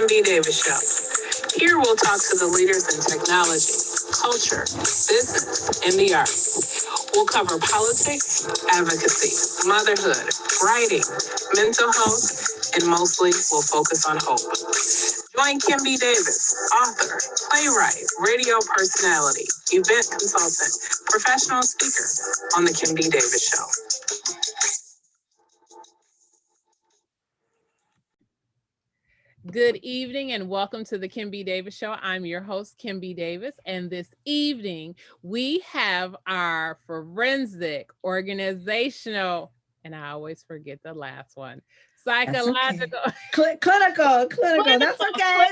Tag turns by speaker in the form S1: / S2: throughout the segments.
S1: B. Davis Show. Here we'll talk to the leaders in technology, culture, business, and the arts. We'll cover politics, advocacy, motherhood, writing, mental health, and mostly we'll focus on hope. Join Kim B. Davis, author, playwright, radio personality, event consultant, professional speaker on The Kim B. Davis Show.
S2: Good evening and welcome to the Kim B. Davis Show. I'm your host, Kim B. Davis, and this evening we have our forensic, organizational, and I always forget the last one, psychological.
S3: Okay. Clinical. That's okay.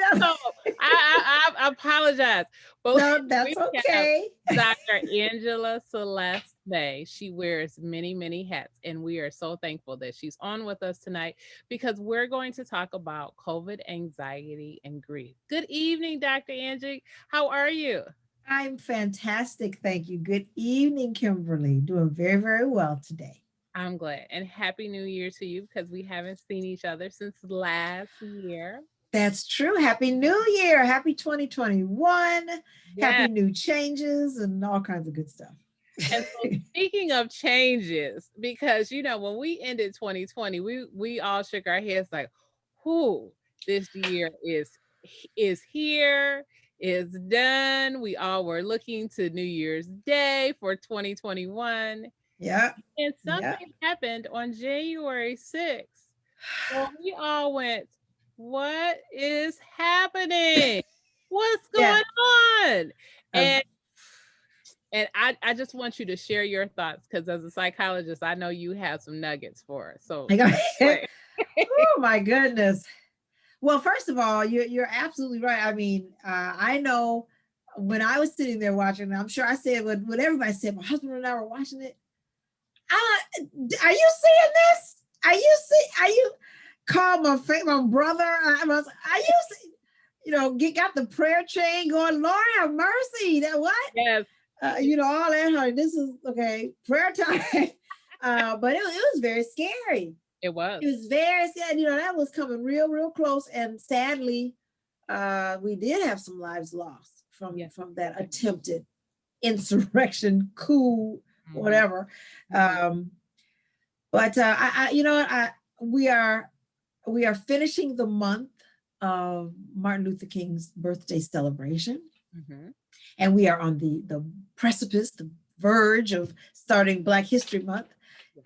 S2: I apologize. But
S3: no, that's okay.
S2: Dr.Angela Celeste May. She wears many, many hats, and we are so thankful that she's on with us tonight because we're going to talk about COVID anxiety and grief. Good evening, Dr. Angie. How are you?
S3: I'm fantastic. Thank you. Good evening, Kimberly. Doing very, very well today.
S2: I'm glad. And Happy New Year to you because we haven't seen each other since last year.
S3: That's true. Happy New Year. Happy 2021. Yes. Happy new changes and all kinds of good stuff.
S2: And so speaking of changes, because, you know, when we ended 2020, we all shook our heads like, whoo, this year is here, is done. We all were looking to New Year's Day for 2021.
S3: Yeah.
S2: And something happened on January 6th. So we all went, what is happening? What's going on? And I just want you to share your thoughts because as a psychologist, I know you have some nuggets for us. So,
S3: oh my goodness. Well, first of all, you're absolutely right. I mean, I know when I was sitting there watching, I'm sure I said what everybody said. My husband and I were watching it. Are you seeing this? Are you called my brother? I was. Are you got the prayer chain going? Lord have mercy. That what?
S2: Yes.
S3: All that, honey. This is okay. Prayer time. But it was very scary.
S2: It was.
S3: It was very scary. That was coming real, real close. And sadly, we did have some lives lost from that attempted insurrection, coup, whatever. But we are finishing the month of Martin Luther King's birthday celebration. Mm-hmm. And we are on the precipice, the verge of starting Black History Month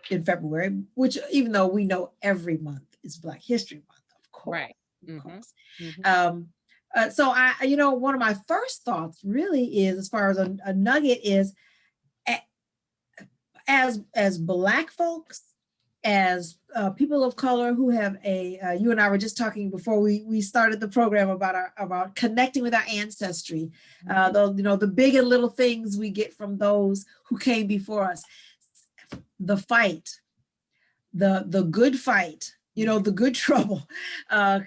S3: in February, which even though we know every month is Black History Month, of course.
S2: Right.
S3: Of course. Mm-hmm. So one of my first thoughts really is, as far as a nugget is, as Black folks, as people of color who have you and I were just talking before we started the program about connecting with our ancestry, the big and little things we get from those who came before us, the fight, the good fight, the good trouble,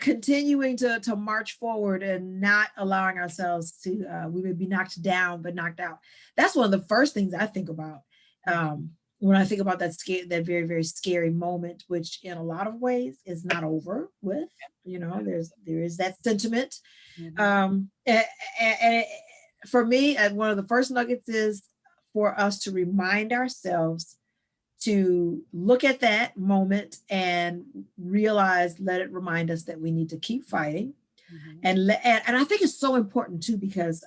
S3: continuing to march forward and not allowing ourselves to, we may be knocked down, but knocked out. That's one of the first things I think about. When I think about that very, very scary moment, which in a lot of ways is not over with, there is that sentiment. Mm-hmm. And for me, one of the first nuggets is for us to remind ourselves to look at that moment and realize, let it remind us that we need to keep fighting. Mm-hmm. And I think it's so important too, because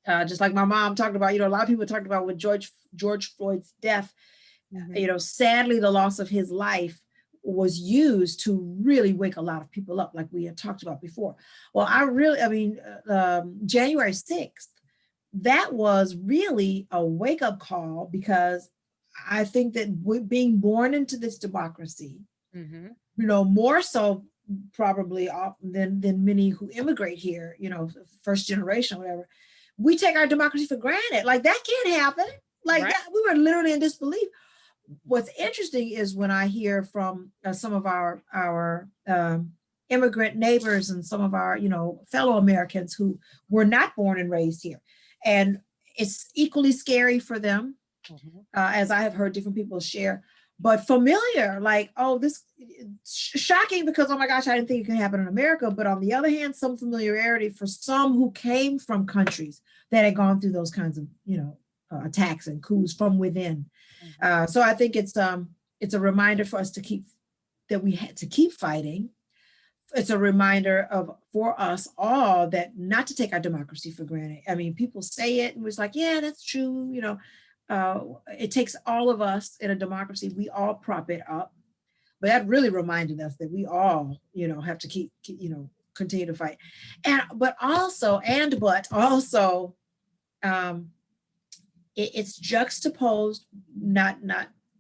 S3: just like my mom talked about, a lot of people talked about with George Floyd's death, mm-hmm. Sadly, the loss of his life was used to really wake a lot of people up, like we had talked about before. Well, January 6th, that was really a wake-up call, because I think that being born into this democracy, mm-hmm. More so probably than many who immigrate here, first generation or whatever, we take our democracy for granted. Like, that can't happen. Like, right. That, we were literally in disbelief. What's interesting is when I hear from some of our immigrant neighbors and some of our, fellow Americans who were not born and raised here. And it's equally scary for them, mm-hmm. As I have heard different people share. but familiar, like, oh, this shocking because, oh my gosh, I didn't think it could happen in America. But on the other hand, some familiarity for some who came from countries that had gone through those kinds of, attacks and coups from within. So I think it's a reminder for us to keep that we had to keep fighting. It's a reminder for us all that not to take our democracy for granted. I mean, people say it and was like, yeah, that's true. It takes all of us in a democracy. We all prop it up, but that really reminded us that we all, have to keep continue to fight. But also, it's juxtaposed, not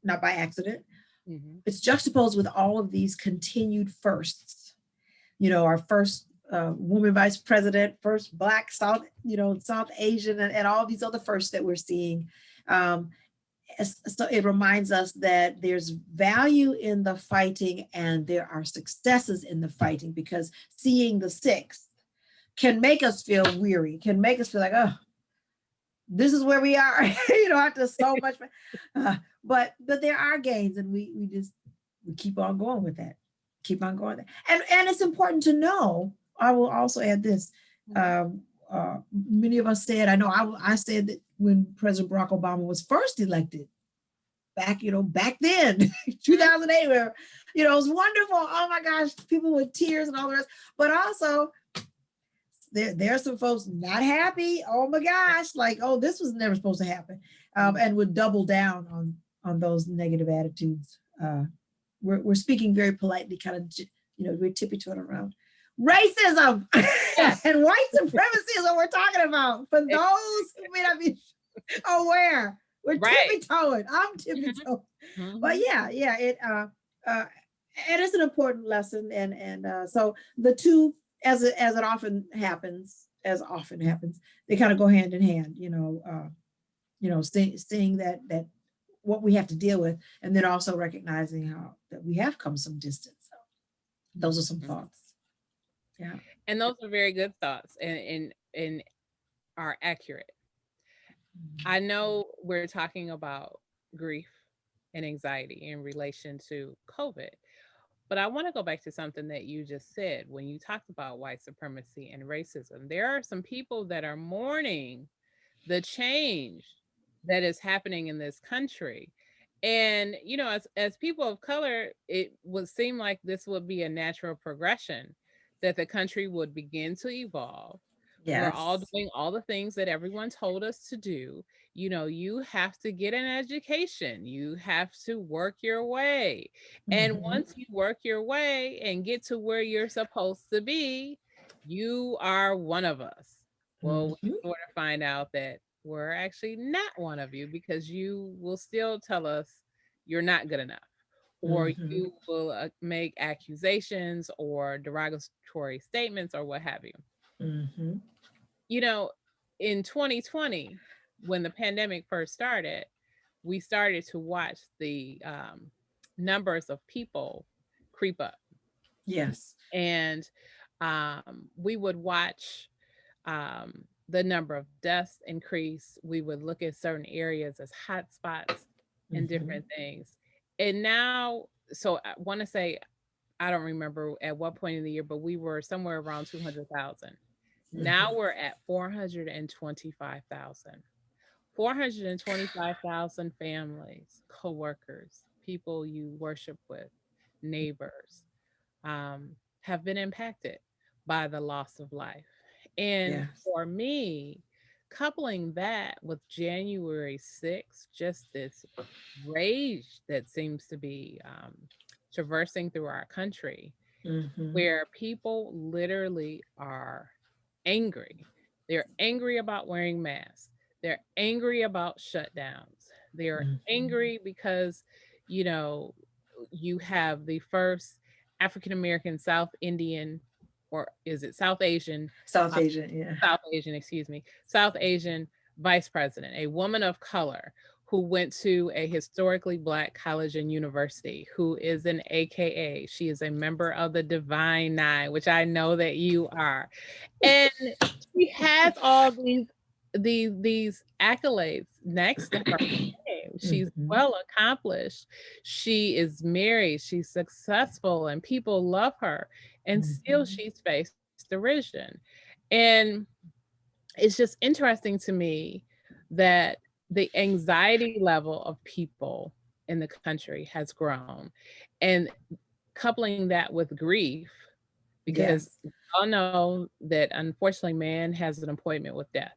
S3: by accident.
S2: Mm-hmm.
S3: It's juxtaposed with all of these continued firsts. Our first woman vice president, first Black South Asian, and all these other firsts that we're seeing. So it reminds us that there's value in the fighting and there are successes in the fighting, because seeing the sixth can make us feel weary, can make us feel like, oh, this is where we are, after so much. But there are gains, and we keep on going with that. Keep on going. And it's important to know, I will also add this. Many of us said, I know I said that when President Barack Obama was first elected back then, 2008, where, it was wonderful. Oh my gosh, people with tears and all the rest. But also, there's some folks not happy. Oh my gosh, like, oh, this was never supposed to happen, and would double down on those negative attitudes. We're speaking very politely, kind of, we're tippy-toeing around racism and white supremacy is what we're talking about. For those who may not be aware, we're tippy-toeing. I'm tippy-toeing.
S2: Mm-hmm.
S3: But and it's an important lesson. And so the two, as it often happens, they kind of go hand in hand. Seeing that what we have to deal with, and then also recognizing how that we have come some distance. So those are some thoughts. Yeah.
S2: And those are very good thoughts and are accurate. I know we're talking about grief and anxiety in relation to COVID, but I want to go back to something that you just said when you talked about white supremacy and racism. There are some people that are mourning the change that is happening in this country. And, as people of color, it would seem like this would be a natural progression, that the country would begin to evolve. Yes. We're all doing all the things that everyone told us to do. You have to get an education. You have to work your way. And once you work your way and get to where you're supposed to be, you are one of us. Well, we sort of find out that we're actually not one of you, because you will still tell us you're not good enough, or you will make accusations or derogatory statements or what have you. In 2020, when the pandemic first started, we started to watch the numbers of people creep up.
S3: Yes.
S2: And we would watch the number of deaths increase. We would look at certain areas as hot spots and different things. And now, so I want to say, I don't remember at what point in the year, but we were somewhere around 200,000. Now we're at 425,000. 425,000 families, coworkers, people you worship with, neighbors, have been impacted by the loss of life. And for me, coupling that with January 6th, just this rage that seems to be traversing through our country, where people literally are angry. They're angry about wearing masks. They're angry about shutdowns. They're angry because, you have the first African American, South Indian, or is it South Asian?
S3: South Asian, yeah.
S2: South Asian, excuse me. South Asian vice president, a woman of color who went to a historically Black college and university, who is an AKA. She is a member of the Divine Nine, which I know that you are. And she has all these accolades next to her. She's
S3: Mhm.
S2: well accomplished. She is married. She's successful, and people love her. And still,
S3: Mhm.
S2: she's faced derision. And it's just interesting to me that the anxiety level of people in the country has grown. And coupling that with grief, because
S3: Yes.
S2: we all know that unfortunately man has an appointment with death.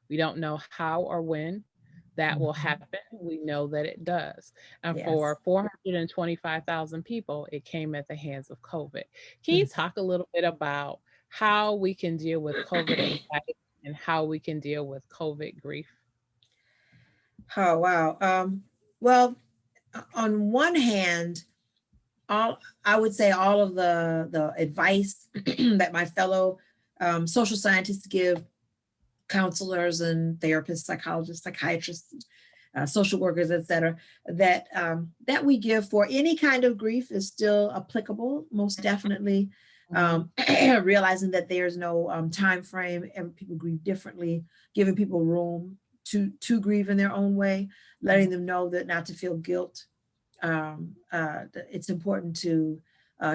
S2: We don't know how or when that will
S3: Mhm.
S2: happen. We know that it does. And
S3: Yes.
S2: for 425,000 people, it came at the hands of COVID. Can you
S3: Mhm.
S2: talk a little bit about how we can deal with COVID anxiety and how we can deal with COVID grief?
S3: Oh, wow. Well, on one hand, all I would say all of the advice that my fellow social scientists give, counselors and therapists, psychologists, psychiatrists, social workers, etc., that we give for any kind of grief is still applicable, most definitely.
S2: Mhm.
S3: Realizing that there's no time frame, every people grieve differently, giving people room to grieve in their own way, letting them know that not to feel guilt. It's important to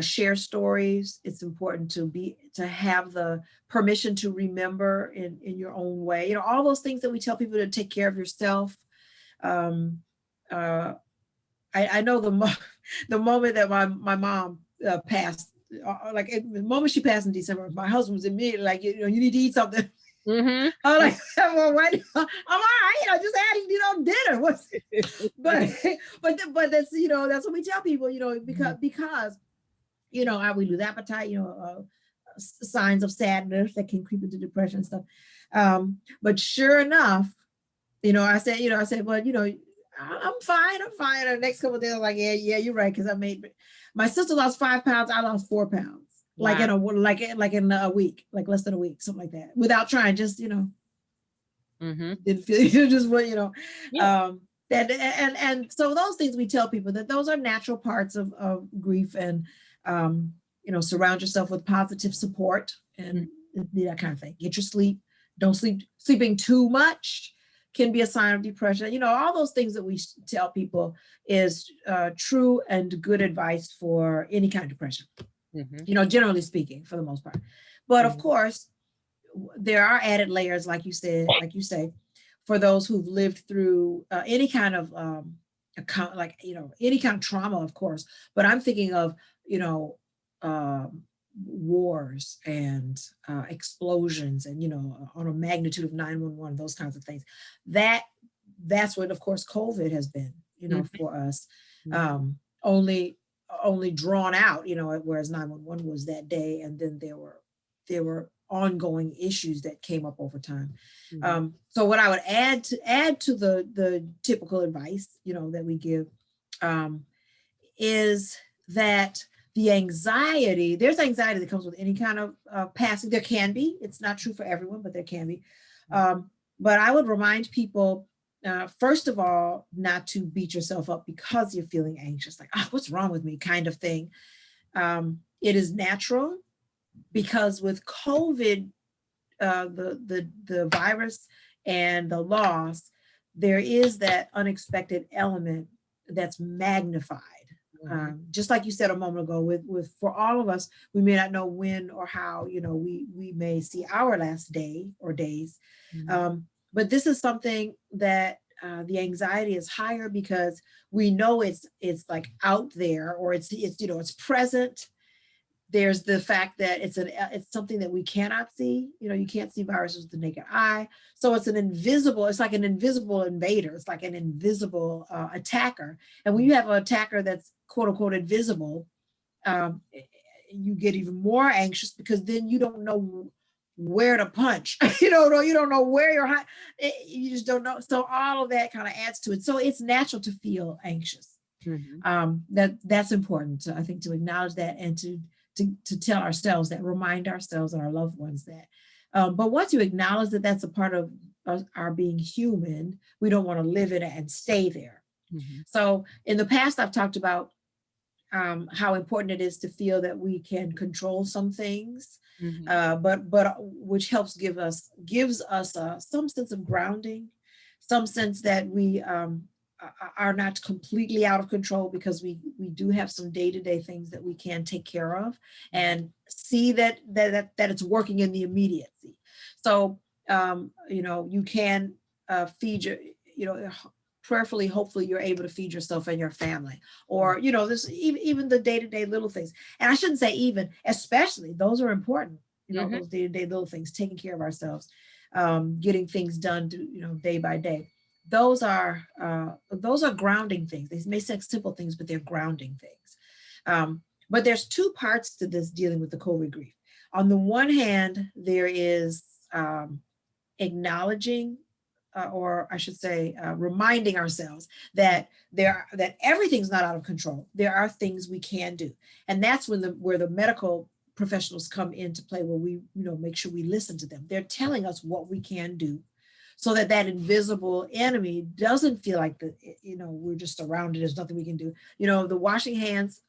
S3: share stories. It's important to have the permission to remember in your own way. You know, all those things that we tell people to take care of yourself. Um, uh, I know the moment that my mom passed, like the moment she passed in December, my husband was immediately like, you know, you need to eat something.
S2: Mhm.
S3: I was like, well, what? I'm all right. I just had, you know, dinner. What's but but that's, you know, that's what we tell people, you know, because you know how we lose appetite, you know, signs of sadness that can creep into depression and stuff. But sure enough, you know, I said, well, you know, I'm fine. I'm fine. And the next couple of days, I'm like, yeah, you're right. Because I made my sister lost 5 pounds. I lost 4 pounds, like in
S2: Wow.
S3: like in a week, like less than a week, something like that, without trying. Just, you know,
S2: Mhm.
S3: didn't feel you just what, you know.
S2: Yeah.
S3: And so those things we tell people that those are natural parts of grief, and you know, surround yourself with positive support and that kind of thing. Get your sleep. Don't sleep. Sleeping too much can be a sign of depression. You know, all those things that we tell people is true and good advice for any kind of depression.
S2: Mhm.
S3: You know, generally speaking, for the most part. But of
S2: Mhm.
S3: course, there are added layers, like you said, like you say, for those who've lived through any kind of account, like, you know, any kind of trauma, of course. But I'm thinking of, you know, wars and explosions, and, you know, on a magnitude of 911, those kinds of things. That that's what, of course, COVID has been, you know,
S2: Mhm.
S3: for us.
S2: Mhm.
S3: Only drawn out, you know, whereas 911 was that day, and then there were ongoing issues that came up over time.
S2: Mhm.
S3: So what I would add to the typical advice, you know, that we give, um, is that there's anxiety that comes with any kind of passing. There can be. It's not true for everyone, but there can be. Um, but I would remind people, first of all, not to beat yourself up because you're feeling anxious, like, oh, what's wrong with me, kind of thing. It is natural, because with COVID, the virus and the loss, there is that unexpected element that's magnified.
S2: Mhm.
S3: Just like you said a moment ago, with for all of us, we may not know when or how, you know, we may see our last day or days.
S2: Mhm.
S3: But this is something that the anxiety is higher because we know it's like out there, or it's you know, it's present. There's the fact that it's something that we cannot see. You know, you can't see viruses with the naked eye. So it's like an invisible invader. It's like an invisible attacker. And when you have an attacker that's quote unquote invisible, um, you get even more anxious, because then you don't know where to punch. You don't know where you just don't know. So all of that kind of adds to it. So it's natural to feel anxious.
S2: Mhm.
S3: That's important, I think, to acknowledge that, and to tell ourselves that, remind ourselves and our loved ones that. But once you acknowledge that that's a part of our being human, we don't want to live in it and stay there.
S2: Mhm.
S3: So in the past, I've talked about how important it is to feel that we can control some things,
S2: Mhm.
S3: but which gives us some sense of grounding, some sense that we are not completely out of control, because we do have some day-to-day things that we can take care of and see that it's working in the immediacy. So you can feed your, prayerfully, hopefully you're able to feed yourself and your family, or there's even the day-to-day little things. And I shouldn't say even, especially those are important, those day-to-day little things, taking care of ourselves, getting things done day by day. Those are grounding things. They may sound simple things, but they're grounding things. But there's two parts to this dealing with the COVID grief. On the one hand, there is acknowledging, or I should say, reminding ourselves that that everything's not out of control. There are things we can do, and that's where the medical professionals come into play. Where we make sure we listen to them. They're telling us what we can do, so that invisible enemy doesn't feel like we're just surrounded. There's nothing we can do. The washing hands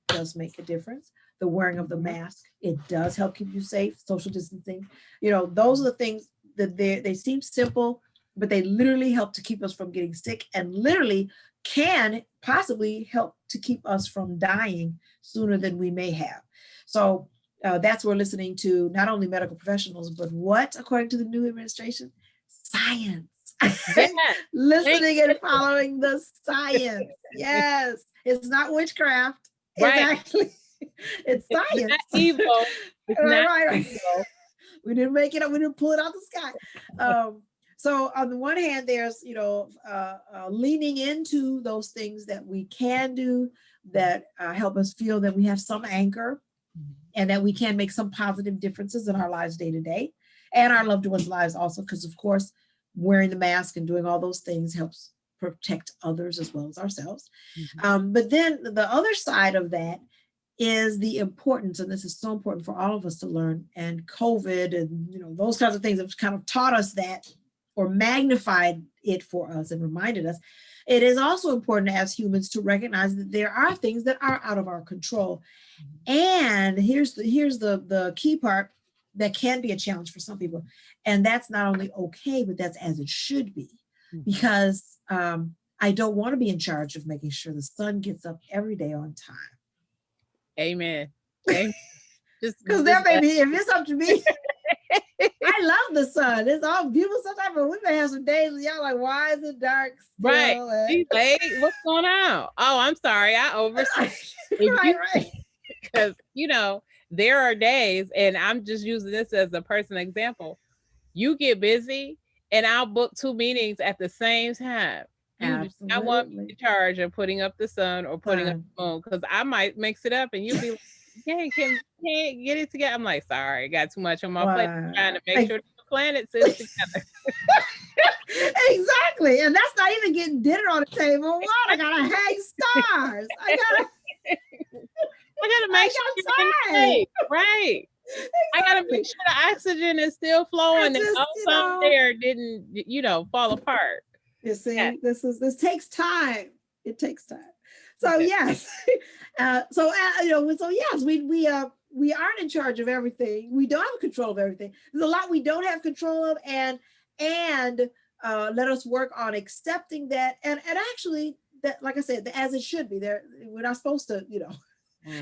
S3: does make a difference. The wearing of the mask, it does help keep you safe. Social distancing, those are the things that they seem simple, but they literally help to keep us from getting sick, and literally can possibly help to keep us from dying sooner than we may have. So that's we're listening to not only medical professionals, but what, according to the new administration, science.
S2: Yeah.
S3: Listening and following the science. Yes, it's not witchcraft. It's it's science.
S2: It's not evil. It's not evil.
S3: We didn't make it up. We didn't pull it out the sky. So on the one hand, there's leaning into those things that we can do that help us feel that we have some anchor, and that we can make some positive differences in our lives day to day, and our loved ones' lives also, because of course, wearing the mask and doing all those things helps protect others as well as ourselves. But then the other side of that is the importance, and this is so important for all of us to learn, and COVID and those kinds of things have kind of taught us that, or magnified it for us and reminded us. It is also important as humans to recognize that there are things that are out of our control. And here's the key part that can be a challenge for some people. And that's not only okay, but that's as it should be. Because I don't want to be in charge of making sure the sun gets up every day on time.
S2: Amen.
S3: Just because that may be, if it's up to me, I love the sun. It's all beautiful sometimes, but we may have some days where y'all like, why is it dark still?
S2: Right. She's like, hey, what's going on? Oh, I'm sorry. I overslept.
S3: Right.
S2: Because, there are days, and I'm just using this as a personal example. You get busy, and I'll book 2 meetings at the same time. You do not want me in charge of putting up the sun or putting up the moon, because I might mix it up, and you'll be like, can't get it together. I'm like, sorry, I got too much on my plate. I'm trying to make sure the planet sits together.
S3: Exactly. And that's not even getting dinner on the table. What? I gotta hang stars. I gotta
S2: make sure you're safe. Right. Exactly. I gotta make sure the oxygen is still flowing, and ozone layer didn't, fall apart.
S3: You see, this takes time. It takes time. So yes, so yes, we aren't in charge of everything. We don't have control of everything. There's a lot we don't have control of, and let us work on accepting that, and actually that, like I said, as it should be. We're not supposed to,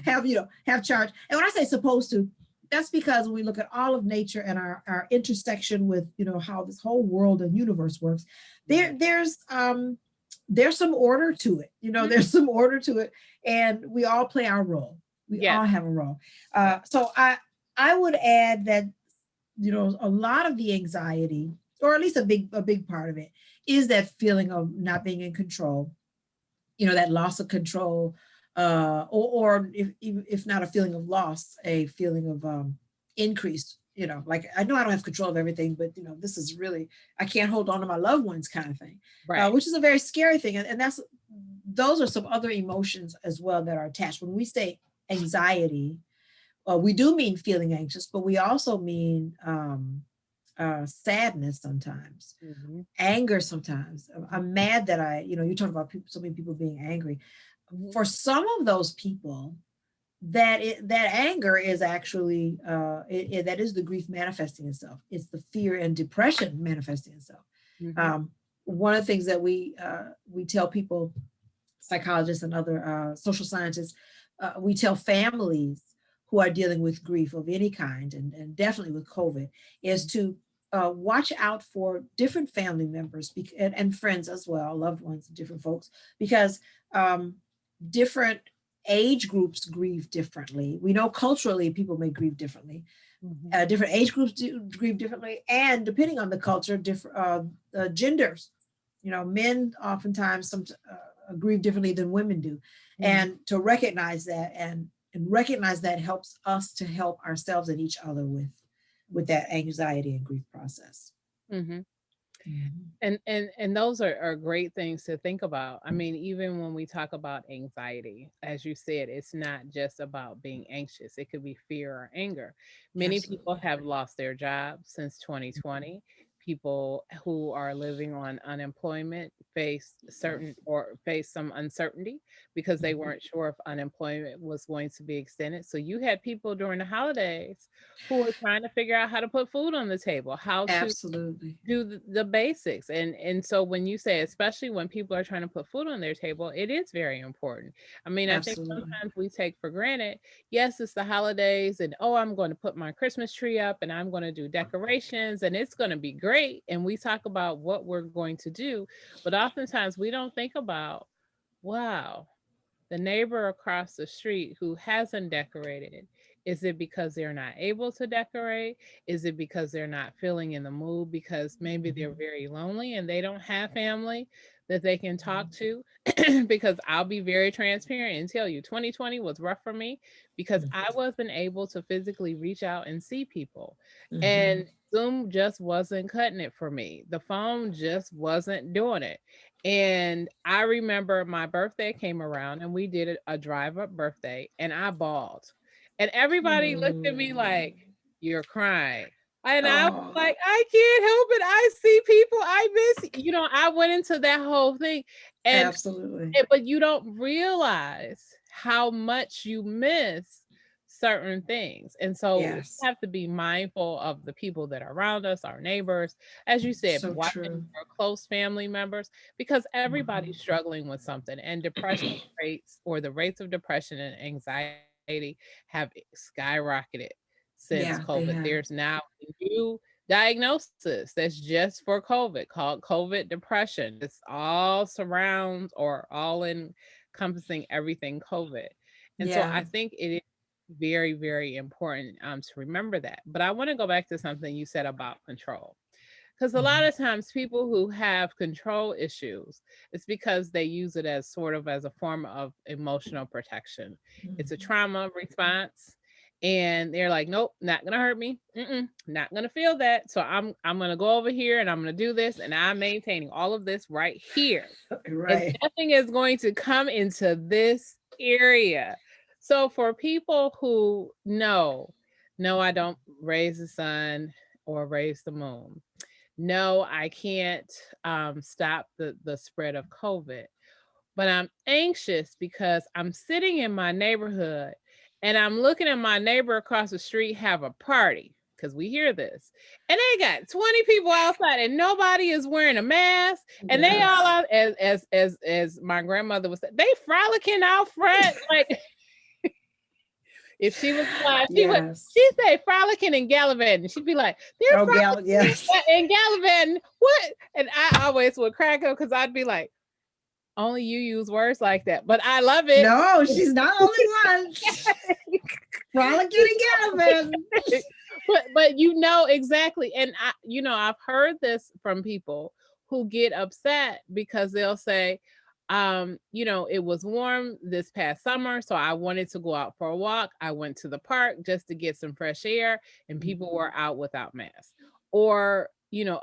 S3: have charge. And when I say supposed to, that's because when we look at all of nature and our intersection with, how this whole world and universe works, there's some order to it. There's some order to it, and we all play our role. We all have a role. So I would add that, a lot of the anxiety, or at least a big part of it, is that feeling of not being in control, that loss of control, or if not a feeling of loss, a feeling of increased, like, I know I don't have control of everything, but this is really, I can't hold on to my loved ones kind of thing, right. Which is a very scary thing. And those are some other emotions as well that are attached. When we say anxiety, we do mean feeling anxious, but we also mean sadness sometimes, anger sometimes. I'm mad that you talk about so many people being angry. For some of those people, that anger is actually that is the grief manifesting itself. It's the fear and depression manifesting itself. one of the things that we tell people, psychologists and other social scientists, we tell families who are dealing with grief of any kind, and definitely with COVID, is to watch out for different family members and friends as well, loved ones, different folks, because different age groups grieve differently. We know culturally people may grieve differently. Different age groups do grieve differently, and depending on the culture, different genders. Men oftentimes grieve differently than women do, and to recognize that and recognize that helps us to help ourselves and each other with that anxiety and grief process.
S2: Mm-hmm. And those are great things to think about. I mean, even when we talk about anxiety, as you said, it's not just about being anxious. It could be fear or anger. Many people have lost their jobs since 2020. People who are living on unemployment face some uncertainty because they weren't sure if unemployment was going to be extended. So you had people during the holidays who were trying to figure out how to put food on the table, how to
S3: Absolutely.
S2: do the basics. And so when you say, especially when people are trying to put food on their table, it is very important. I mean, I think
S3: Absolutely.
S2: sometimes we take for granted, yes, it's the holidays and oh, I'm going to put my Christmas tree up and I'm going to do decorations and it's going to be great, and we talk about what we're going to do, but oftentimes we don't think about, wow, the neighbor across the street who hasn't decorated, is it because they're not able to decorate? Is it because they're not feeling in the mood because maybe they're very lonely and they don't have family that they can talk to? Because I'll be very transparent and tell you 2020 was rough for me because I wasn't able to physically reach out and see people. And Zoom just wasn't cutting it for me. The phone just wasn't doing it. And I remember my birthday came around and we did a drive-up birthday and I bawled. And everybody looked at me like, you're crying. And I was
S3: Oh,
S2: like, I can't help it. I see people I miss. I went into that whole thing. And
S3: absolutely.
S2: but you don't realize how much you miss certain things. And so we
S3: Yes.
S2: have to be mindful of the people that are around us, our neighbors, as you said,
S3: So
S2: watching
S3: true.
S2: our close family members, because everybody's struggling with something. And depression rates, or the rates of depression and anxiety, have skyrocketed since
S3: Yeah,
S2: COVID.
S3: they
S2: There's
S3: have.
S2: now a new diagnosis that's just for COVID called COVID depression. It's all surrounds or all encompassing everything COVID. And so
S3: Yeah.
S2: I think it is very, very important to remember that. But I want to go back to something you said about control. Because a lot of times people who have control issues, it's because they use it as sort of as a form of emotional protection. It's a trauma response. And they're like, nope, not gonna hurt me. Not gonna feel that. So I'm gonna go over here and I'm gonna do this, and I'm maintaining all of this right here. And
S3: Right.
S2: nothing is going to come into this area. So for people who know, no, I don't raise the sun or raise the moon. No, I can't stop the spread of COVID, but I'm anxious because I'm sitting in my neighborhood and I'm looking at my neighbor across the street have a party, because we hear this, and they got 20 people outside and nobody is wearing a mask, and they all
S3: Yes.
S2: out, as my grandmother would say, they frolicking out front. Like, if she was alive, she'd
S3: Yes.
S2: say frolicking and gallivanting. She'd be like, they're
S3: Oh, gal.
S2: frolicking
S3: Yes.
S2: and gallivanting. What? And I always would crack up because I'd be like, only you use words like that, but I love it.
S3: No, she's not the only one. Frolicking and gallivanting.
S2: but exactly. And I've heard this from people who get upset because they'll say, it was warm this past summer, so I wanted to go out for a walk. I went to the park just to get some fresh air, and people were out without masks. Or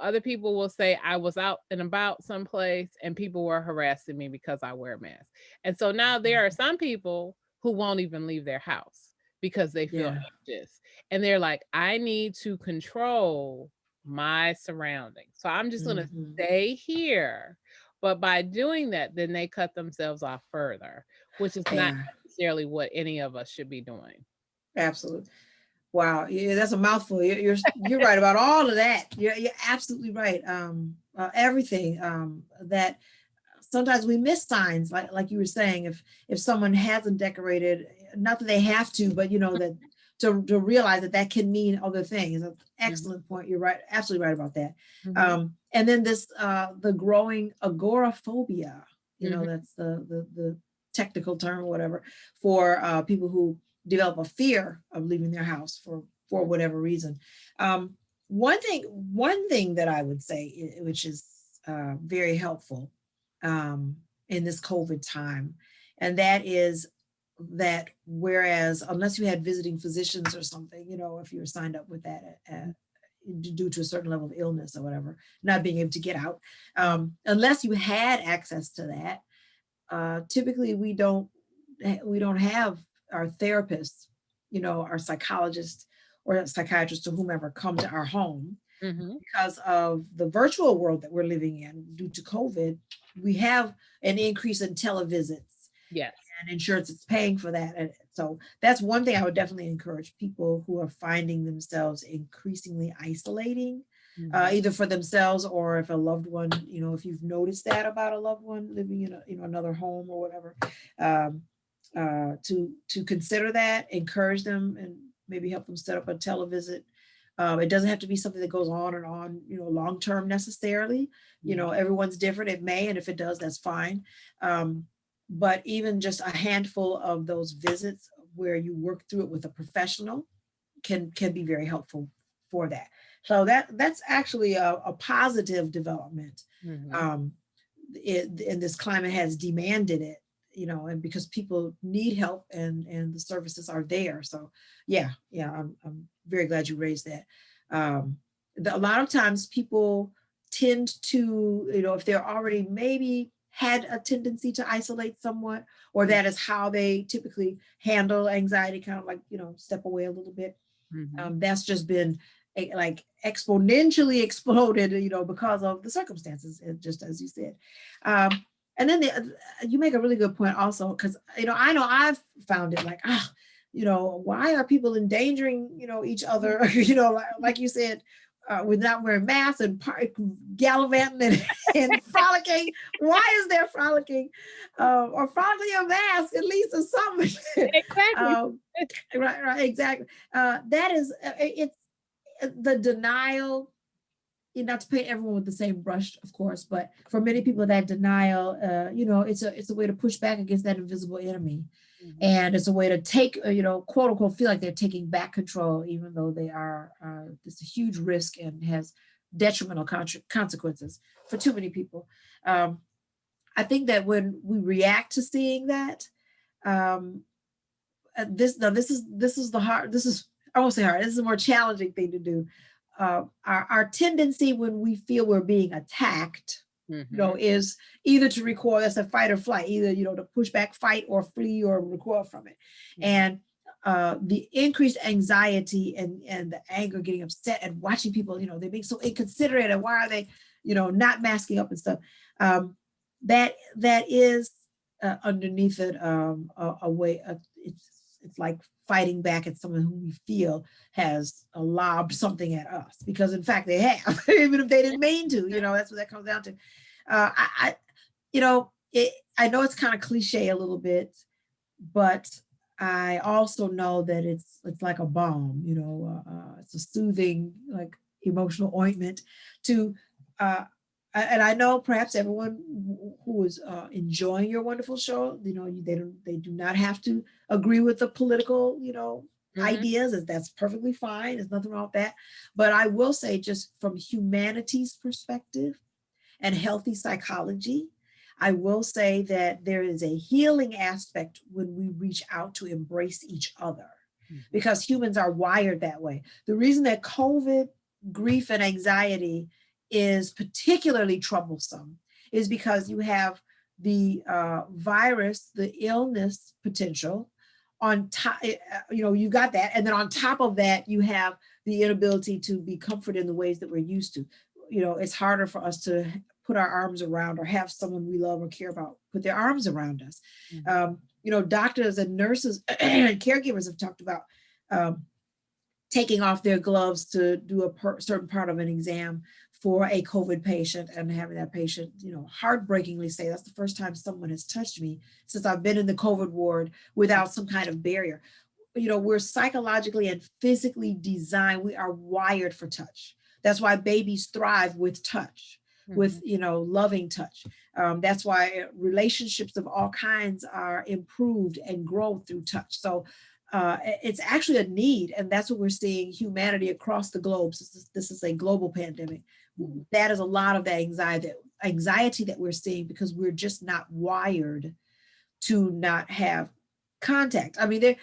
S2: other people will say, I was out and about someplace and people were harassing me because I wear masks. And so now there are some people who won't even leave their house because they feel anxious. And they're like, I need to control my surroundings. So I'm just going to stay here. But by doing that, then they cut themselves off further, which is not
S3: Yeah,
S2: necessarily what any of us should be doing.
S3: absolutely. Wow, yeah, that's a mouthful. You're right about all of that. You're absolutely right. everything, that sometimes we miss signs, like you were saying, if someone hasn't decorated, not that they have to, but that to realize that that can mean other things. That's an excellent point. You're right, absolutely right about that. And then this the growing agoraphobia, that's the technical term or whatever for people who develop a fear of leaving their house for whatever reason. One thing that I would say, which is very helpful in this COVID time, and that is that whereas unless you had visiting physicians or something, if you were signed up with that due to a certain level of illness or whatever, not being able to get out, unless you had access to that, typically we don't have our therapists, our psychologists or psychiatrists or whomever come to our home. Because of the virtual world that we're living in due to COVID, we have an increase in televisits.
S2: Yes.
S3: And insurance is paying for that. And so that's one thing I would definitely encourage people who are finding themselves increasingly isolating, either for themselves or if a loved one, if you've noticed that about a loved one living in another home or whatever, to consider that, encourage them, and maybe help them set up a televisit. It doesn't have to be something that goes on and on, long term necessarily. Everyone's different. It may, and if it does, that's fine. But even just a handful of those visits where you work through it with a professional can be very helpful for that. So that's actually a positive development. And this climate has demanded it, and because people need help and the services are there. So yeah, I'm very glad you raised that. A lot of times people tend to, if they're already maybe had a tendency to isolate somewhat, or that is how they typically handle anxiety, kind of like, step away a little bit. That's just been like exponentially exploded, because of the circumstances, just as you said. And then you make a really good point also, because, I know I've found it like, why are people endangering, each other, like you said, with not wearing masks and gallivanting and frolicking. Why is there frolicking or frolicking a mask at least or something?
S2: Exactly.
S3: Right, exactly. That is, it's the denial. Not to paint everyone with the same brush, of course, but for many people, that denial, it's a way to push back against that invisible enemy. And it's a way to take, quote unquote, feel like they're taking back control, even though they are, it's a huge risk and has detrimental consequences for too many people. I think that when we react to seeing that, this is the hard, I won't say hard, this is a more challenging thing to do. Our tendency when we feel we're being attacked, is either to recoil, that's a fight or flight, either, to push back, fight, or flee or recoil from it. And the increased anxiety and the anger, getting upset and watching people, they're being so inconsiderate, and why are they, not masking up and stuff. That is underneath it a way of, it's like fighting back at someone who we feel has lobbed something at us, because in fact they have, even if they didn't mean to, that's what that comes down to. I know it's kind of cliche a little bit, but I also know that it's like a balm, it's a soothing, like emotional ointment to, and I know perhaps everyone who is enjoying your wonderful show, they do not have to agree with the political, ideas. That's perfectly fine. There's nothing wrong with that. But I will say, just from humanity's perspective and healthy psychology, I will say that there is a healing aspect when we reach out to embrace each other, because humans are wired that way. The reason that COVID, grief, and anxiety is particularly troublesome is because you have the virus, the illness potential on top, you got that. And then on top of that, you have the inability to be comforted in the ways that we're used to. It's harder for us to put our arms around or have someone we love or care about put their arms around us. Doctors and nurses and caregivers have talked about taking off their gloves to do a certain part of an exam for a COVID patient and having that patient, heartbreakingly say, that's the first time someone has touched me since I've been in the COVID ward without some kind of barrier. We're psychologically and physically designed. We are wired for touch. That's why babies thrive with touch, with, loving touch. That's why relationships of all kinds are improved and grow through touch. So it's actually a need. And that's what we're seeing humanity across the globe. This is a global pandemic. That is a lot of the anxiety that we're seeing because we're just not wired to not have contact. I mean, there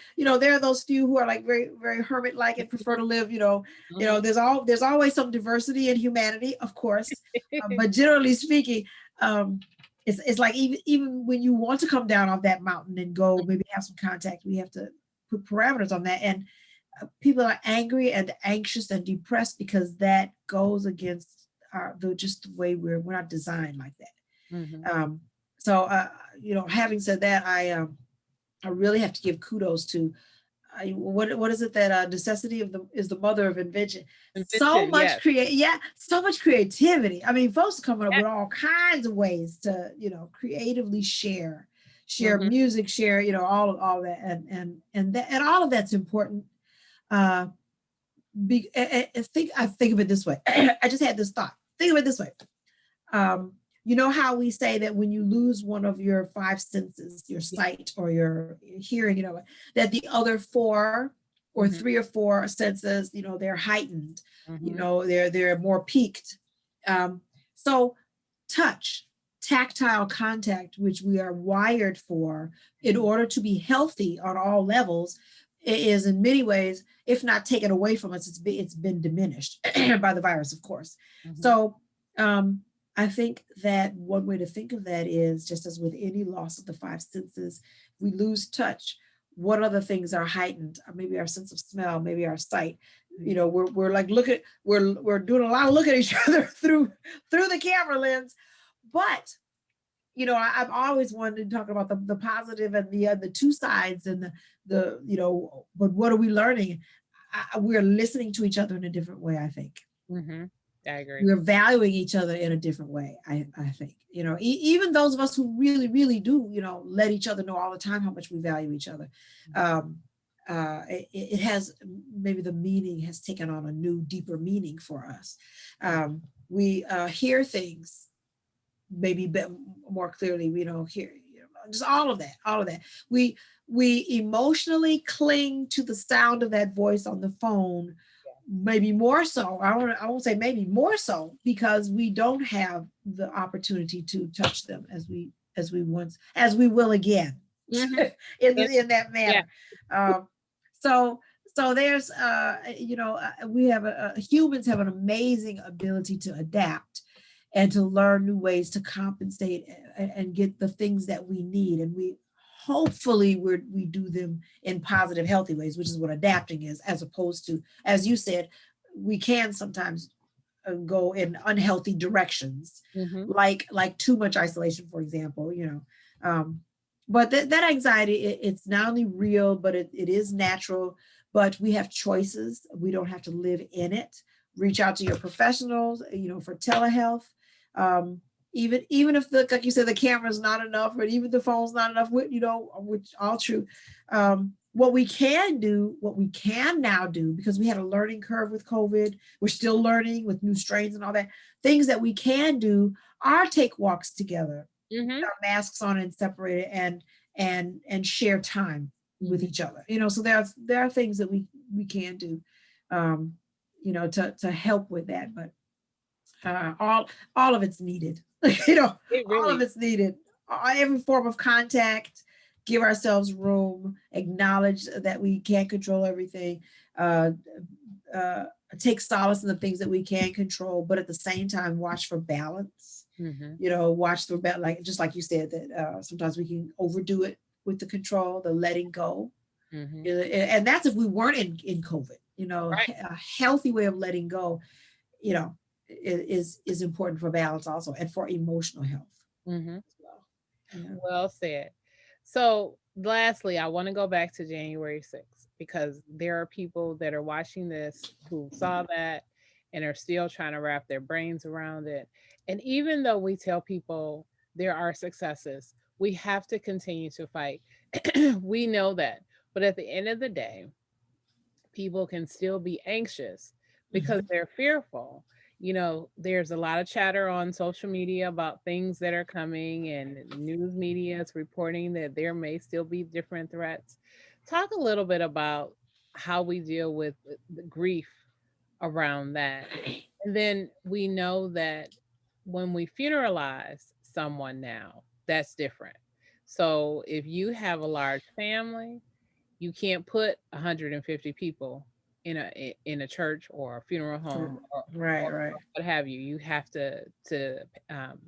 S3: are those few who are like very, very hermit-like and prefer to live, there's always some diversity in humanity, of course. But generally speaking, it's like even when you want to come down off that mountain and go maybe have some contact, we have to put parameters on that. And people are angry and anxious and depressed because that goes against just the way we're not designed like that. So having said that, I really have to give kudos to what is it that necessity is the mother of invention. So much so much creativity. I mean, folks are coming up with all kinds of ways to creatively share music, share all of that, and all of that's important. I think of it this way. I just had this thought. Think of it this way. You know how we say that when you lose one of your five senses, your sight or your hearing, that the other four or three or four senses, they're heightened, they're more peaked. So touch, tactile contact, which we are wired for in order to be healthy on all levels, is in many ways, if not taken away from us, it's been diminished by the virus, of course. So I think that one way to think of that is just as with any loss of the five senses, we lose touch. What other things are heightened? Or maybe our sense of smell, maybe our sight. We're like we're doing a lot of look at each other through the camera lens. But I've always wanted to talk about the positive and the two sides and the but what are we learning? We're listening to each other in a different way, I think.
S2: I agree.
S3: We're valuing each other in a different way, I think. Even those of us who really, really do, let each other know all the time how much we value each other. It has, maybe the meaning has taken on a new, deeper meaning for us. We hear things maybe more clearly. We don't hear, just all of that. We emotionally cling to the sound of that voice on the phone. Maybe more so. I won't say maybe more so because we don't have the opportunity to touch them as we will again in that manner. So there's we have humans have an amazing ability to adapt and to learn new ways to compensate and get the things that we need, and hopefully we do them in positive, healthy ways, which is what adapting is, as opposed to, as you said, we can sometimes go in unhealthy directions, like too much isolation, for example, but that anxiety, it's not only real, but it is natural, but we have choices. We don't have to live in it. Reach out to your professionals, for telehealth. Even if like you said, the camera's not enough, or even the phone's not enough, which all true. What we can now do, because we had a learning curve with COVID, we're still learning with new strains and all that, things that we can do are take walks together, with our masks on and separated, and share time with each other. So there are things that we can do, to help with that, but all of it's needed. All of it's needed. Every form of contact, give ourselves room, acknowledge that we can't control everything, take solace in the things that we can control, but at the same time, watch for balance. Watch for balance, just like you said, that sometimes we can overdo it with the control, the letting go. And that's if we weren't in COVID. A healthy way of letting go, is important for balance also, and for emotional health.
S2: Well said. So lastly, I want to go back to January 6th, because there are people that are watching this who saw that and are still trying to wrap their brains around it. And even though we tell people there are successes, we have to continue to fight. We know that. But at the end of the day, people can still be anxious because
S3: Mhm.
S2: they're fearful. There's a lot of chatter on social media about things that are coming, and news media is reporting that there may still be different threats. Talk a little bit about how we deal with the grief around that. And then we know that when we funeralize someone now, that's different. So if you have a large family, you can't put 150 people in a church or a funeral home,
S3: Right,
S2: or
S3: right.
S2: what have you. You have to um,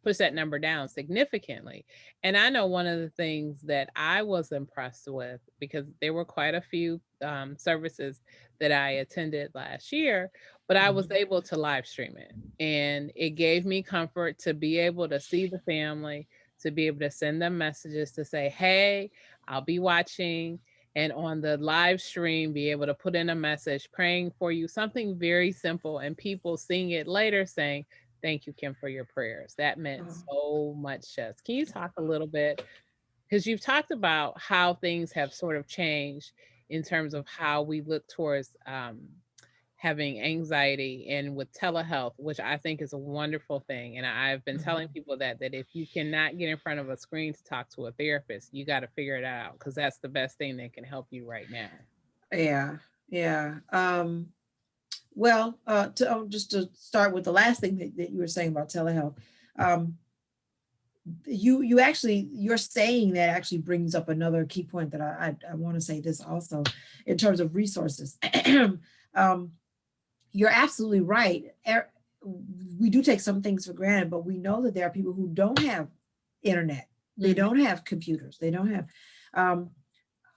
S2: push that number down significantly. And I know one of the things that I was impressed with, because there were quite a few services that I attended last year, but I was
S3: Mhm.
S2: able to live stream it, and it gave me comfort to be able to see the family, to be able to send them messages to say, "Hey, I'll be watching," and on the live stream be able to put in a message praying for you, something very simple, and people seeing it later saying, "Thank you, Kim, for your prayers. That meant
S3: Oh,
S2: so much to us." Can you talk a little bit, because you've talked about how things have sort of changed in terms of how we look towards having anxiety, and with telehealth, which I think is a wonderful thing. And I've been telling
S3: mhm.
S2: people that if you cannot get in front of a screen to talk to a therapist, you got to figure it out, because that's the best thing that can help you right now.
S3: Yeah, yeah. Well, just to start with the last thing that you were saying about telehealth, um, you actually, you're saying that actually brings up another key point that I want to say this also in terms of resources. um, you're absolutely right. We do take some things for granted, but we know that there are people who don't have internet. They
S2: Mhm.
S3: don't have computers. They don't have. Um,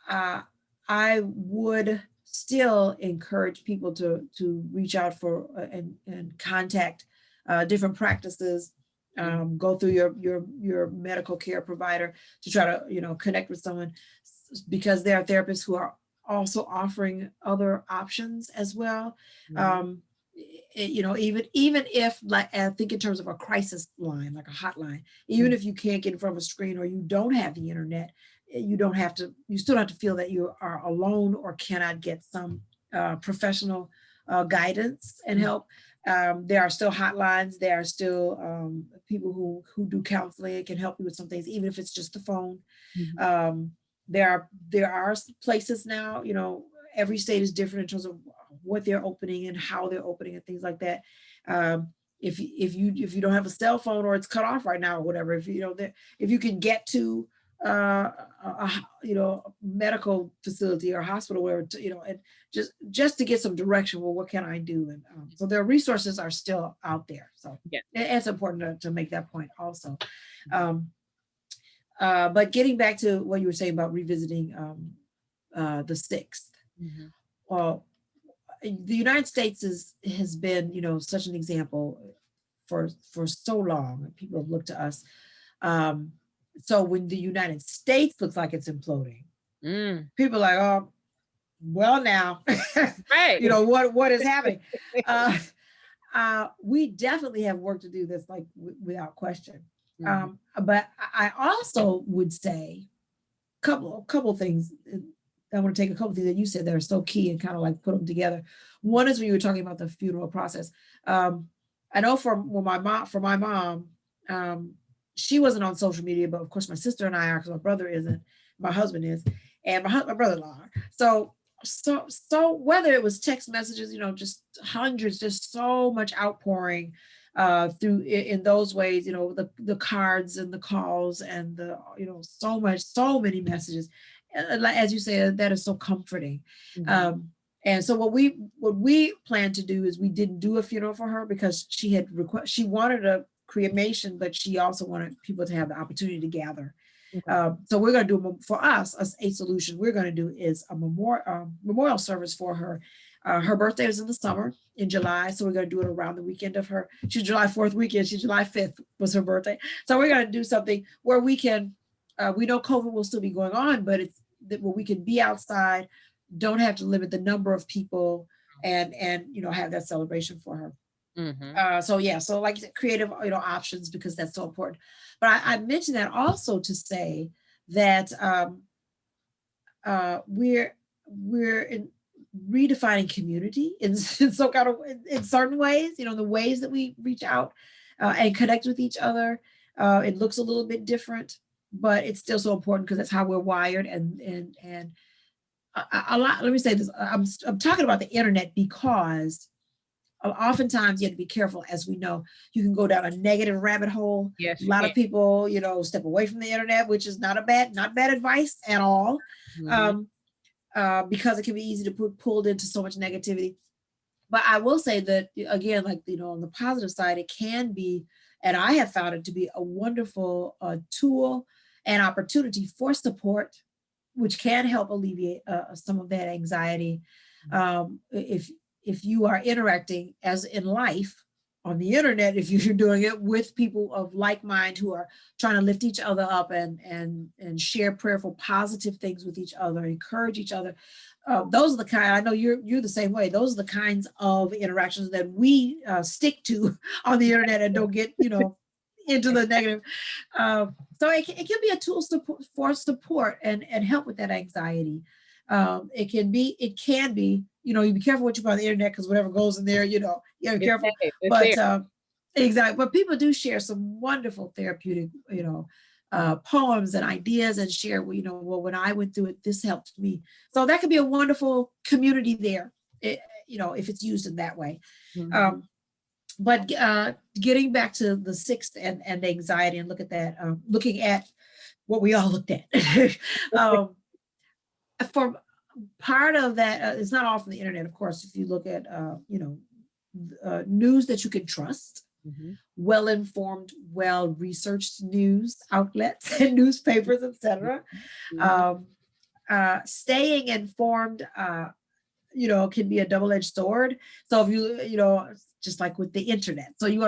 S3: uh, I would still encourage people to reach out for and contact different practices.
S2: Mhm.
S3: Go through your medical care provider to try to connect with someone, because there are therapists who are also offering other options as well.
S2: Mhm.
S3: Um, even if, like, I think in terms of a crisis line, like a hotline, even
S2: Mhm.
S3: if you can't get in front of a screen or you don't have the internet, you don't have to, you still don't have to feel that you are alone or cannot get some professional guidance and
S2: Mhm.
S3: help. There are still hotlines. There are still people who do counseling and can help you with some things, even if it's just the phone.
S2: Mhm.
S3: Um, there are places now, every state is different in terms of what they're opening and how they're opening and things like that. Um, if you don't have a cell phone, or it's cut off right now or whatever, if you can get to medical facility or hospital, where and just to get some direction, well, what can I do? And so their resources are still out there. So
S2: Yeah.
S3: it's important to make that point also. um, but getting back to what you were saying about revisiting the sixth,
S2: Mhm.
S3: well, the United States has been, such an example for so long. People have looked to us. Um, so when the United States looks like it's imploding,
S2: Mm.
S3: people are like, oh, well, now,
S2: Right.
S3: what is happening? Uh, we definitely have work to do this, like without question.
S2: Mhm.
S3: But I also would say couple things. I want to take a couple things that you said that are so key and kind of like put them together. One is when you were talking about the funeral process. I know for my mom, um, she wasn't on social media, but of course my sister and I are, because my brother isn't, my husband is, and my brother-in-law. So whether it was text messages, just hundreds, just so much outpouring through in those ways, the cards and the calls and the so many messages. As you said, that is so comforting.
S2: Mhm.
S3: And so what we planned to do is, we didn't do a funeral for her, because she wanted a cremation, but she also wanted people to have the opportunity to gather.
S2: Okay.
S3: So we're going to do, for us, a solution we're going to do is a memorial service for her. Her birthday was in the summer, in July, so we're going to do it around the weekend of her. She's July 4th weekend. She's July 5th was her birthday. So we're going to do something where we can. We know COVID will still be going on, but it's that where we can be outside, don't have to limit the number of people, and have that celebration for her.
S2: Mm-hmm.
S3: So yeah, so like creative, options, because that's so important. But I mentioned that also to say that we're in redefining community in some kind of in certain ways. The ways that we reach out and connect with each other. It looks a little bit different, but it's still so important because that's how we're wired. And a lot. Let me say this. I'm talking about the internet because oftentimes you have to be careful. As we know, you can go down a negative rabbit hole.
S2: Yes,
S3: A
S2: you
S3: lot
S2: can.
S3: of people, step away from the internet, which is not bad advice at all.
S2: Mm-hmm.
S3: Because it can be easy to put pulled into so much negativity. But I will say that again, like on the positive side, it can be, and I have found it to be a wonderful tool and opportunity for support, which can help alleviate some of that anxiety. If you are interacting as in life on the internet, if you're doing it with people of like mind who are trying to lift each other up and share prayerful positive things with each other, encourage each other, those are the kind, I know you're the same way, those are the kinds of interactions that we stick to on the internet and don't get into the negative. So it can be a tool for support and help with that anxiety. It can be, you be careful what you put on the internet, because whatever goes in there, you're
S2: It's
S3: careful.
S2: safe. It's
S3: But
S2: there.
S3: exactly, but people do share some wonderful therapeutic, poems and ideas, and share, well, when I went through it, this helped me. So that could be a wonderful community there, if it's used in that way.
S2: Mm-hmm.
S3: But getting back to the sixth and anxiety, and looking at what we all looked at. For part of that, it's not all from the internet, of course. If you look at, news that you can trust,
S2: Mm-hmm.
S3: well-informed, well-researched news outlets and newspapers, etc.
S2: Mm-hmm.
S3: Staying informed, can be a double-edged sword. So if just like with the internet, so you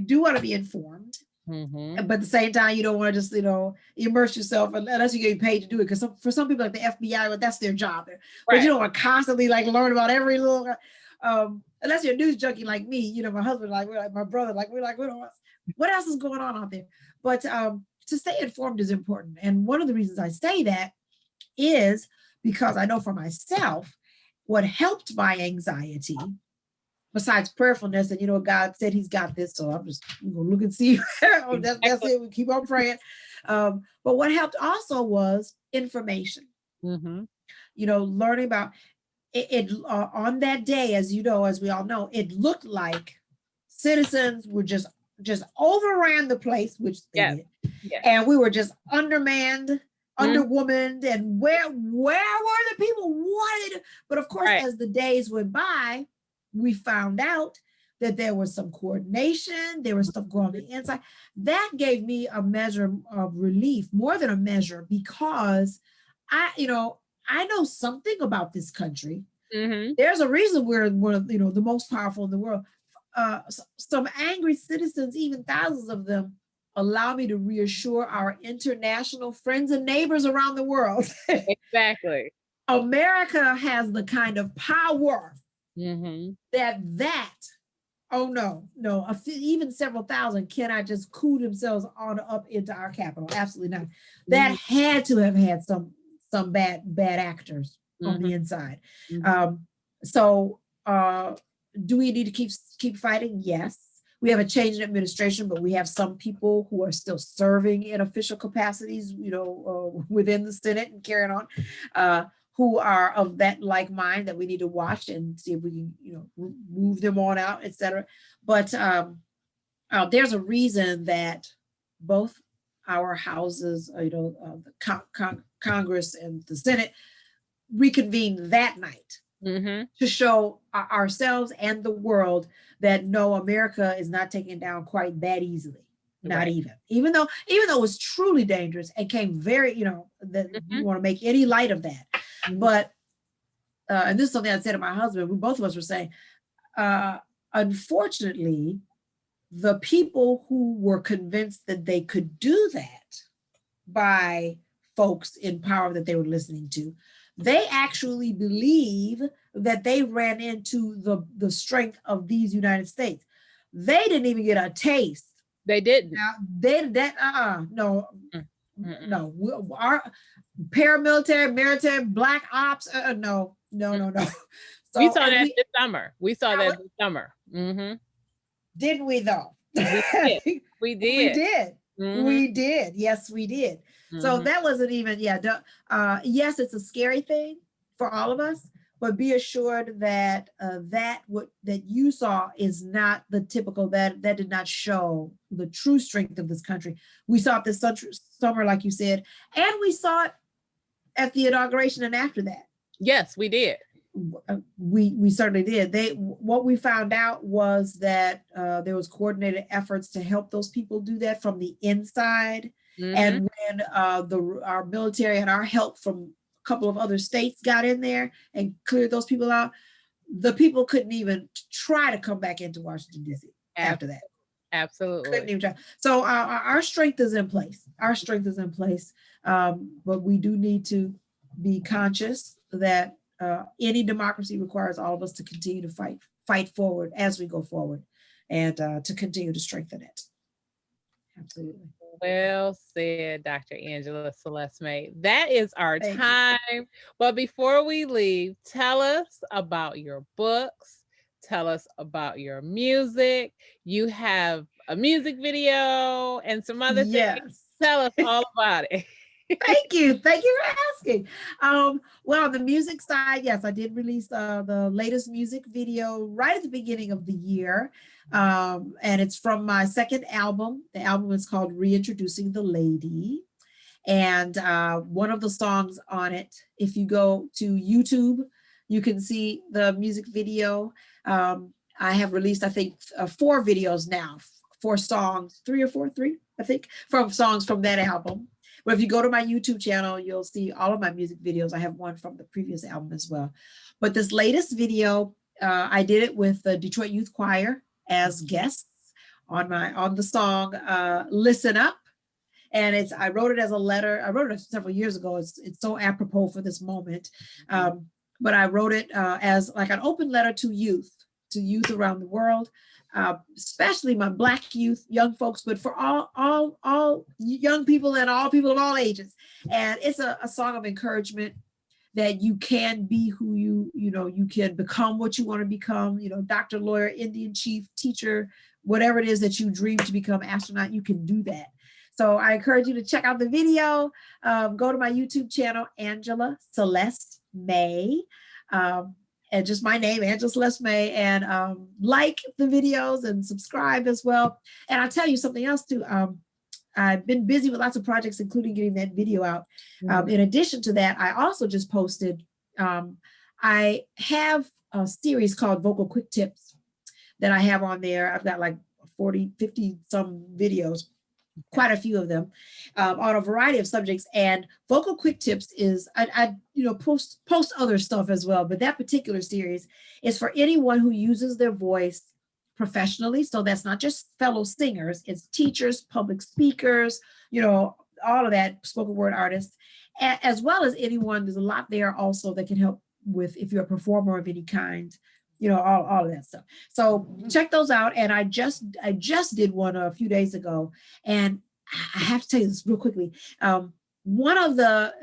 S3: do want to be informed,
S2: Mm-hmm.
S3: but at the same time, you don't want to just immerse yourself unless you're getting paid to do it. Because for some people, like the FBI, well, that's their job. But you don't want to constantly learn about every little. Unless you're a news junkie like me, my husband, we're like my brother, we're like, what else is going on out there? But to stay informed is important. And one of the reasons I say that is because I know for myself, what helped my anxiety, besides prayerfulness, and God said He's got this, so I'm just gonna look and see. That's it. We keep on praying. But what helped also was information.
S2: Mm-hmm.
S3: Learning about it on that day, as we all know, it looked like citizens were just overran the place, which they did, and we were just undermanned, underwomaned, and where were the people wanted? But of course, as the days went by, we found out that there was some coordination, there was stuff going on the inside. That gave me a measure of relief, more than a measure, because I know something about this country.
S2: Mm-hmm.
S3: There's a reason we're one of the most powerful in the world. Some angry citizens, even thousands of them, allow me to reassure our international friends and neighbors around the world.
S2: Exactly.
S3: America has the kind of power
S2: Mm-hmm.
S3: that oh no, even several thousand cannot just coup themselves on up into our capital. Absolutely not. That had to have had some bad actors on the inside.
S2: Mm-hmm.
S3: So do we need to keep fighting? Yes. We have a change in administration, but we have some people who are still serving in official capacities, within the Senate and carrying on, who are of that like mind that we need to watch and see if we can, move them on out, etc. But there's a reason that both our houses, the Congress and the Senate, reconvene that night to show ourselves and the world that no, America is not taken down quite that easily. Not even though it was truly dangerous and came very, that we want to make any light of that. But and this is something I said to my husband, both of us were saying, unfortunately, the people who were convinced that they could do that by folks in power that they were listening to. They actually believe that they ran into the strength of these United States. They didn't even get a taste.
S2: They didn't.
S3: Now, no,
S2: Mm-mm.
S3: no. Our paramilitary, military, black ops, no. So,
S2: We saw
S3: and
S2: that this summer. We saw that this summer.
S3: didn't we though?
S2: We did. We did.
S3: We did.
S2: Mhm.
S3: We did. Yes, we did. So that wasn't even, yes, it's a scary thing for all of us, but be assured that that you saw is not the typical, that did not show the true strength of this country. We saw it this summer, like you said, and we saw it at the inauguration and after that.
S2: Yes, we did.
S3: We certainly did. What we found out was that there was coordinated efforts to help those people do that from the inside. And when our military and our help from a couple of other states got in there and cleared those people out, the people couldn't even try to come back into Washington, D.C. after that.
S2: Absolutely.
S3: Couldn't even try. So our strength is in place. Our strength is in place. But we do need to be conscious that any democracy requires all of us to continue to fight forward as we go forward, and to continue to strengthen it. Absolutely.
S2: Well said, Dr. Angela Celeste May. That is our time. But before we leave, tell us about your books. Tell us about your music. You have a music video and some other things. Tell us all about it.
S3: Thank you for asking. Well, on the music side, yes, I did release the latest music video right at the beginning of the year, and it's from my second album. The album is called Reintroducing the Lady, and one of the songs on it, if you go to YouTube, you can see the music video. I have released, I think, 4 videos now, 4 songs, 3 or 4, I think, from songs from that album. But if you go to my YouTube channel, you'll see all of my music videos. I have one from the previous album as well. But this latest video, I did it with the Detroit Youth Choir as guests on the song Listen Up. And I wrote it as a letter. I wrote it several years ago. It's so apropos for this moment. But I wrote it as like an open letter to youth around the world. Especially my Black youth, young folks, but for all young people and all people of all ages. And it's a song of encouragement that you can be who you can become what you want to become, doctor, lawyer, Indian chief, teacher, whatever it is that you dream to become, astronaut, you can do that. So I encourage you to check out the video. Go to my YouTube channel, Angela Celeste May. And just my name, Angela Celeste May, and like the videos and subscribe as well. And I'll tell you something else too. I've been busy with lots of projects, including getting that video out. In addition to that, I also just posted, I have a series called Vocal Quick Tips that I have on there. I've got like 40, 50 some videos, quite a few of them, on a variety of subjects. And Vocal Quick Tips is, I post other stuff as well, but that particular series is for anyone who uses their voice professionally. So that's not just fellow singers, it's teachers, public speakers, all of that, spoken word artists, as well as anyone. There's a lot there also that can help with, if you're a performer of any kind, all of that stuff. So check those out. And I just did one a few days ago, and I have to tell you this real quickly. One of the,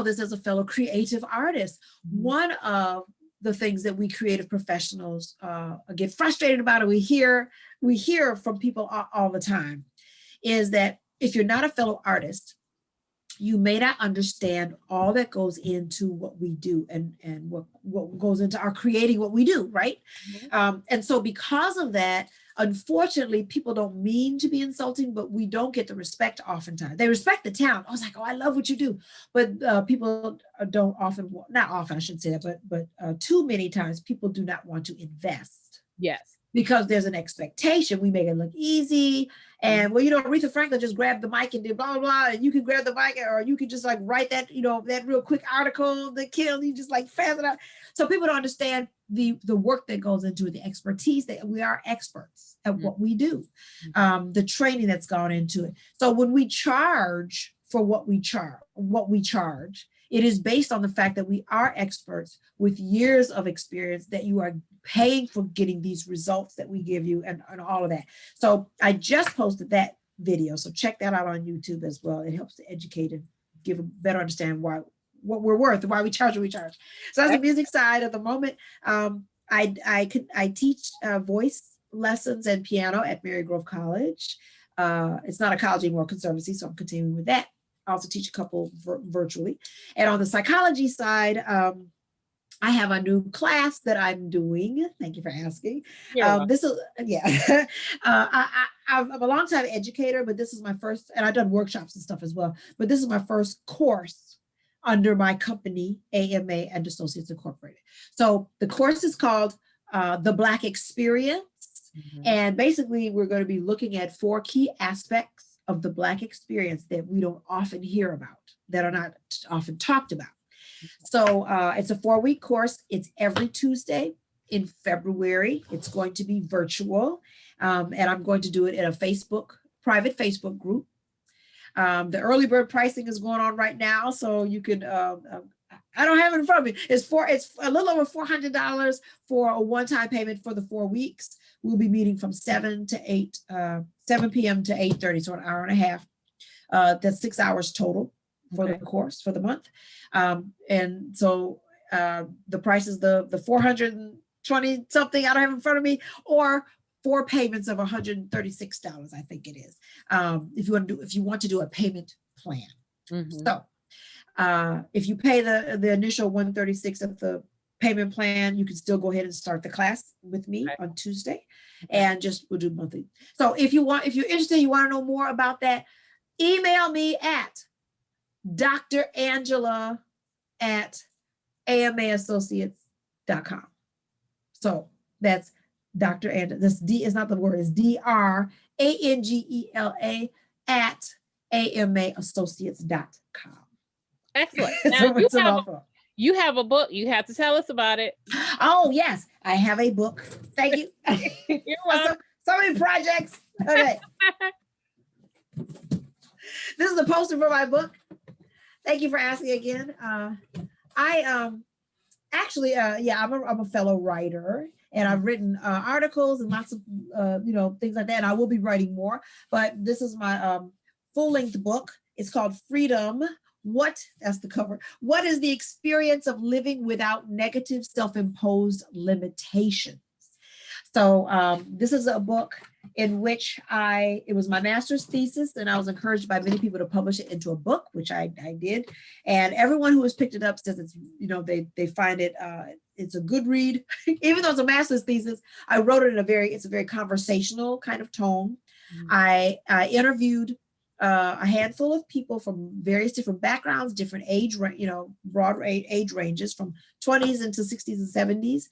S3: this as a fellow creative artist, one of the things that we creative professionals get frustrated about, and we hear from people all the time, is that if you're not a fellow artist, you may not understand all that goes into what we do and what goes into our creating what we do, right? And so because of that, unfortunately, people don't mean to be insulting, but we don't get the respect oftentimes. They respect the talent. I was like, oh, I love what you do. But people don't often, not often, I shouldn't say that, but too many times people do not want to invest.
S2: Yes.
S3: Because there's an expectation. We make it look easy. And Aretha Franklin just grabbed the mic and did blah, blah, blah. And you can grab the mic, or you can just like write that, that real quick article that kills, you just like fast it out. So people don't understand the work that goes into it, the expertise, that we are experts at what we do, the training that's gone into it. So when we charge for what we charge. It is based on the fact that we are experts with years of experience, that you are paying for getting these results that we give you, and all of that. So I just posted that video. So check that out on YouTube as well. It helps to educate and give a better understanding what we're worth and why we charge what we charge. So that's the music side at the moment. I teach voice lessons and piano at Mary Grove College. It's not a college anymore, conservancy, so I'm continuing with that. I also teach a couple virtually. And on the psychology side, I have a new class that I'm doing. Thank you for asking. This is, yeah, I'm a long-time educator, but this is my first, and I've done workshops and stuff as well, but this is my first course under my company, AMA and Associates Incorporated. So the course is called The Black Experience. And basically, we're going to be looking at 4 key aspects of the Black experience that we don't often hear about, that are not often talked about. So it's a 4-week course. It's every Tuesday in February. It's going to be virtual. And I'm going to do it in a private Facebook group. The early bird pricing is going on right now. So you can, I don't have it in front of me. It's a little over $400 for a one-time payment for the 4 weeks. We'll be meeting from 7 p.m. to 8:30, so an hour and a half. That's 6 hours total for the course for the month. And so the price is the 420 something, I don't have in front of me, or 4 payments of $136, I think it is. If you want to do a payment plan. So if you pay the initial $136 of the payment plan, you can still go ahead and start the class with me on Tuesday, and we'll do monthly. So if you're interested, you want to know more about that, email me at Dr.Angela at amaassociates.com. So that's Dr. Angela. This D is not the word, it's DRANGELA at amaassociates.com.
S2: Excellent. Now, you have a book. You have to tell us about it.
S3: Oh, yes. I have a book. Thank you.
S2: You're welcome.
S3: So many projects. Okay. This is the poster for my book. Thank you for asking again. I'm a fellow writer, and I've written articles and lots of things like that. And I will be writing more, but this is my full-length book. It's called Freedom. That's the cover. What is the experience of living without negative self-imposed limitations? So this is a book in which it was my master's thesis, and I was encouraged by many people to publish it into a book, which I did. And everyone who has picked it up says it's, they find it, it's a good read. Even though it's a master's thesis, I wrote it it's a very conversational kind of tone. I interviewed a handful of people from various different backgrounds, different broad age ranges from 20s into 60s and 70s,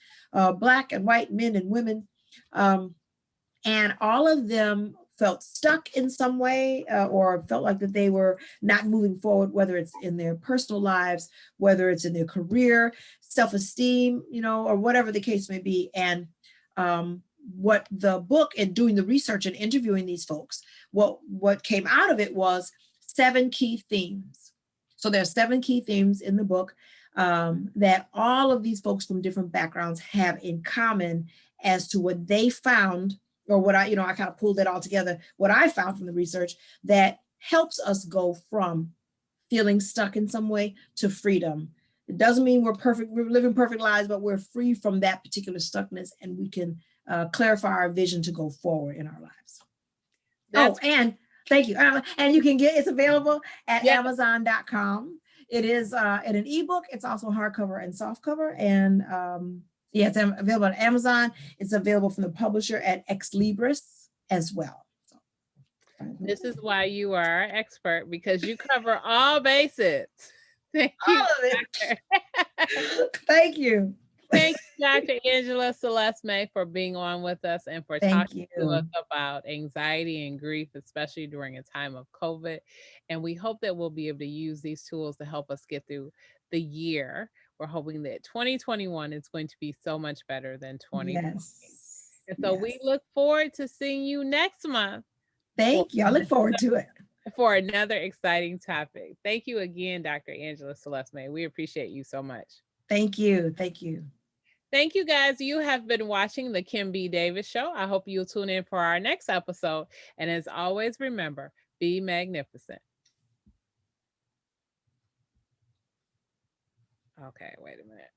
S3: Black and white men and women. And all of them felt stuck in some way or felt like that they were not moving forward, whether it's in their personal lives, whether it's in their career, self-esteem, or whatever the case may be. And what the book, and doing the research and interviewing these folks, what came out of it was 7 key themes. So there's 7 key themes in the book that all of these folks from different backgrounds have in common as to what they found, or what I kind of pulled it all together, what I found from the research that helps us go from feeling stuck in some way to freedom. It doesn't mean we're living perfect lives, but we're free from that particular stuckness, and we can clarify our vision to go forward in our lives. And thank you. And you can it's available at Amazon.com. It is in an ebook. It's also hardcover and softcover. And it's available on Amazon. It's available from the publisher at Ex Libris as well. So,
S2: this is why you are our expert, because you cover all bases. Thank you,
S3: all of it. Thank you.
S2: Thank you, Dr. Angela Celeste May, for being on with us and for talking to us about anxiety and grief, especially during a time of COVID. And we hope that we'll be able to use these tools to help us get through the year. We're hoping that 2021 is going to be so much better than 2020. And so we look forward to seeing you next month.
S3: Thank you. I look forward to it.
S2: for another exciting topic. Thank you again, Dr. Angela Celeste May. We appreciate you so much.
S3: Thank you. Thank you.
S2: Thank you, guys. You have been watching the Kim B. Davis Show. I hope you'll tune in for our next episode. And as always, remember, be magnificent. Okay, wait a minute.